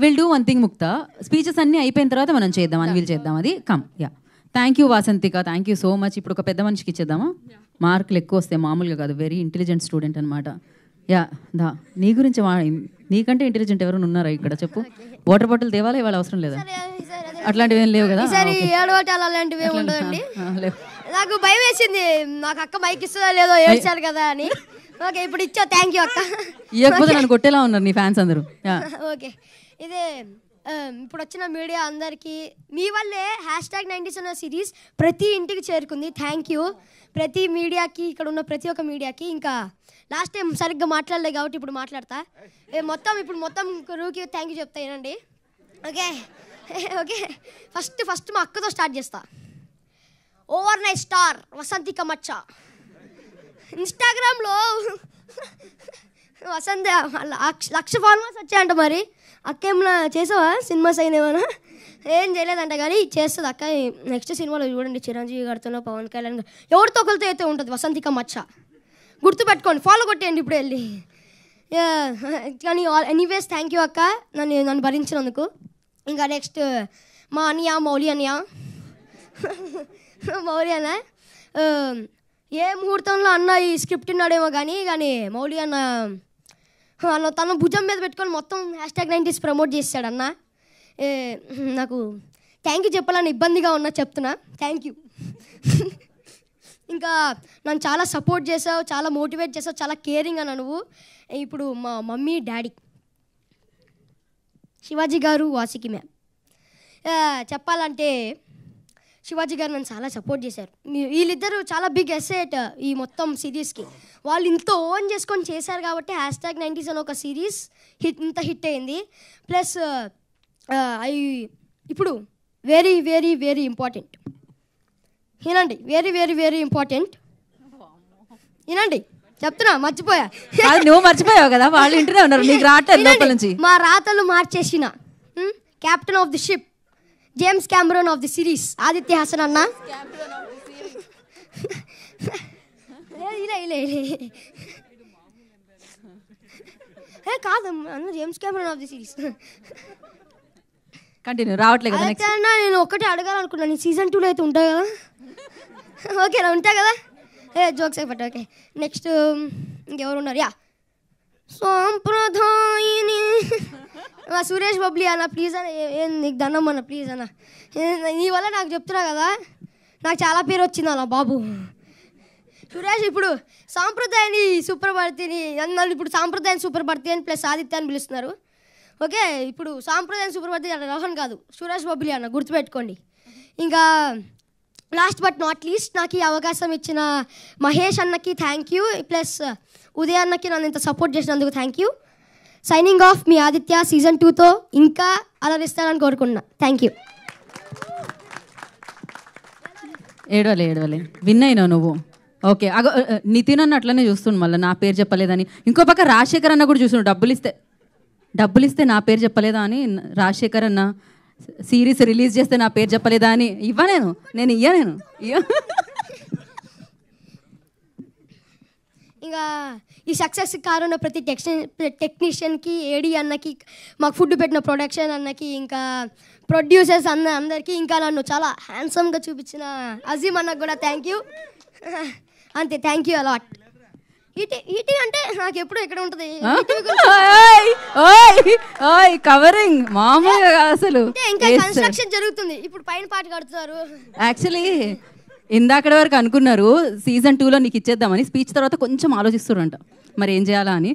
Will do one thing ముక్త, speeches అన్నీ అయిపోయిన తర్వాత మనం చేద్దాం, అన్వీల్ చేద్దాం. అది come. Yeah, thank you Vasanthika, thank you so much. ఇప్పుడు ఒక పెద్ద మనిషికి ఇచ్చేద్దామా? మార్కులు ఎక్కువ వస్తాయి, మామూలుగా కాదు, వెరీ ఇంటెలిజెంట్ స్టూడెంట్ అనమాట. యా, దా నీ గురించి నీకంటే ఇంటెలిజెంట్ ఎవరైనా ఉన్నారా ఇక్కడ? చెప్పు. వాటర్ బాటిల్ తేవాలా ఇవాళ? అవసరం లేదా? అట్లాంటివి ఏం లేవు కదా? నాకు భయం వేసింది, నాకు అక్క మైక్ ఇస్తుందా లేదో ఏడ్చారు కదా అని. ఓకే, ఇప్పుడు ఇచ్చా, థ్యాంక్ యూ అక్క. ఇవ్వకపోతే నన్ను కొట్టేలా ఉన్నారు నీ ఫ్యాన్స్ అందరూ. ఓకే, ఇదే ఇప్పుడు వచ్చిన మీడియా అందరికీ మీ వల్లే #90s అన్న సిరీస్ ప్రతి ఇంటికి చేరుకుంది. థ్యాంక్ యూ ప్రతి మీడియాకి, ఇక్కడ ఉన్న ప్రతి ఒక్క మీడియాకి. ఇంకా లాస్ట్ టైం సరిగ్గా మాట్లాడలేదు కాబట్టి ఇప్పుడు మాట్లాడతా. ఇప్పుడు మొత్తం రూకి థ్యాంక్ యూ చెప్తా ఏనండి. ఓకే ఓకే, ఫస్ట్ మా అక్కతో స్టార్ట్ చేస్తా. ఓవర్ నైట్ స్టార్ వసంతిక మచ్చ ఇన్స్టాగ్రామ్లో వసంత 1,00,000 ఫాలోవర్స్ వచ్చాయంట. మరి అక్క ఏమన్నా చేసావా? సినిమాస్ అయినేమన్నా? ఏం చేయలేదంట, కానీ చేస్తుంది అక్క. నెక్స్ట్ సినిమాలో చూడండి, చిరంజీవి గారితో, పవన్ కళ్యాణ్ గారు, ఎవరితో ఒకరితో అయితే ఉంటుంది వసంతిక మచ్చ. గుర్తుపెట్టుకోండి, ఫాలో కొట్టేయండి ఇప్పుడు వెళ్ళి. కానీ ఎనీవేస్ థ్యాంక్ యూ అక్క, నన్ను భరించినందుకు. ఇంకా నెక్స్ట్ మా అన్నయ్య మౌలి అన్నయ్య ఏ ముహూర్తంలో అన్న ఈ స్క్రిప్ట్ ఉన్నాడేమో కానీ మౌలి అన్న తన భుజం మీద పెట్టుకొని మొత్తం #90s ప్రమోట్ చేశాడు అన్న. నాకు థ్యాంక్ యూ చెప్పాలని ఇబ్బందిగా ఉన్నా, చెప్తున్నా థ్యాంక్ యూ. ఇంకా నన్ను చాలా సపోర్ట్ చేసావు, చాలా మోటివేట్ చేసావు, చాలా కేరింగ్ అన్న నువ్వు. ఇప్పుడు మా మమ్మీ డాడీ శివాజీ గారు, వాసికి మ్యామ్, చెప్పాలంటే శివాజీ గారు నన్ను చాలా సపోర్ట్ చేశారు. వీళ్ళిద్దరూ చాలా బిగ్ ఎసెట్ ఈ మొత్తం సిరీస్కి. వాళ్ళు ఇంత ఓన్ చేసుకొని చేశారు కాబట్టి #90s అని ఒక సిరీస్ ఇంత హిట్ అయింది. ప్లస్ ఇప్పుడు వెరీ వెరీ వెరీ ఇంపార్టెంట్ వినండి, వెరీ వెరీ వెరీ ఇంపార్టెంట్ వినండి, చెప్తున్నా, మర్చిపోయా. నువ్వు మర్చిపోయావు కదా, వాళ్ళు ఇంటనే ఉన్నారు, నీకు రావట్లేదు లోపల నుంచి. మా రాతలు మార్చేసిన captain of the ship, James Cameron of the series Aditya Hasan అన్న. కాదు అన్న, James Cameron of the series. Continue, రావట్లేదు కదా. నేను ఒక్కటే అడగాలనుకున్నాను, సీజన్ 2లో అయితే ఉంటాయి కదా? ఓకేనా, ఉంటాయి కదా? జోక్స్ అయిపోతా. ఓకే, నెక్స్ట్ ఇంకెవరు ఉన్నారు? యా, సాంప్రదాయిని సురేష్ బబ్లీ అన్న, ప్లీజ్ అన్న, నీకు దండం అన్న, ప్లీజ్ అన్న, నీ వల్ల నాకు చెప్తున్నా కదా, నాకు చాలా పేరు వచ్చింది అన్న బాబు. సురేష్ ఇప్పుడు సాంప్రదాయాన్ని సుప్రభారతిని నన్ను ఇప్పుడు సాంప్రదాయం సుప్రభారతి అని ప్లస్ ఆదిత్య అని పిలుస్తున్నారు. ఓకే, ఇప్పుడు సాంప్రదాయం సుప్రభారతి రోహన్ కాదు, సురేష్ బబ్లీ అన్న, గుర్తుపెట్టుకోండి. ఇంకా లాస్ట్ బట్ నాట్ లీస్ట్ నాకు ఈ అవకాశం ఇచ్చిన మహేష్ అన్నకి థ్యాంక్ యూ, ప్లస్ ఉదయ్ అన్నకి నన్ను ఇంత సపోర్ట్ చేసినందుకు thank you. Signing off, me Aditya. Season 2తో ఇంకా అలరిస్తానని కోరుకుంటున్నా. Thank you. ఏడవలే విన్ అయినావు నువ్వు. ఓకే, నితిన్ అన్న అట్లనే చూస్తుండు, మళ్ళీ నా పేరు చెప్పలేదని. ఇంకో పక్క రాజశేఖర్ అన్న కూడా చూస్తుండు, డబ్బులు ఇస్తే నా పేరు చెప్పలేదా అని. రాజశేఖర్ అన్న సిరీస్ రిలీజ్ చేస్తే నా పేరు చెప్పలేదా అని. నేను ఇయ్య. ఇంకా ఈ సక్సెస్ కారణం ప్రతి టెక్నీషియన్కి, ఏడీ అన్నకి, మాకు ఫుడ్ పెట్టిన ప్రొడక్షన్ అన్నకి, ఇంకా ప్రొడ్యూసర్స్ అందరికీ, ఇంకా నన్ను చాలా హ్యాండ్సమ్గా చూపించిన అజీమ్ అన్నకు కూడా థ్యాంక్ యూ. అంతే, థ్యాంక్ యూ అలాట్. ఈటీ అంటే నాకు ఎప్పుడు ఎక్కడ ఉంటుంది కవరింగ్ మామూలుగా అసలు. ఇంకా కన్స్ట్రక్షన్ జరుగుతుంది, ఇప్పుడు పైన పాట కడుతున్నారు. యాక్చువల్లీ ఇందాకడ వరకు అనుకున్నారు సీజన్ 2లో నీకు ఇచ్చేద్దామని, స్పీచ్ తర్వాత కొంచెం ఆలోచిస్తున్నారంట మరి ఏం చేయాలా అని.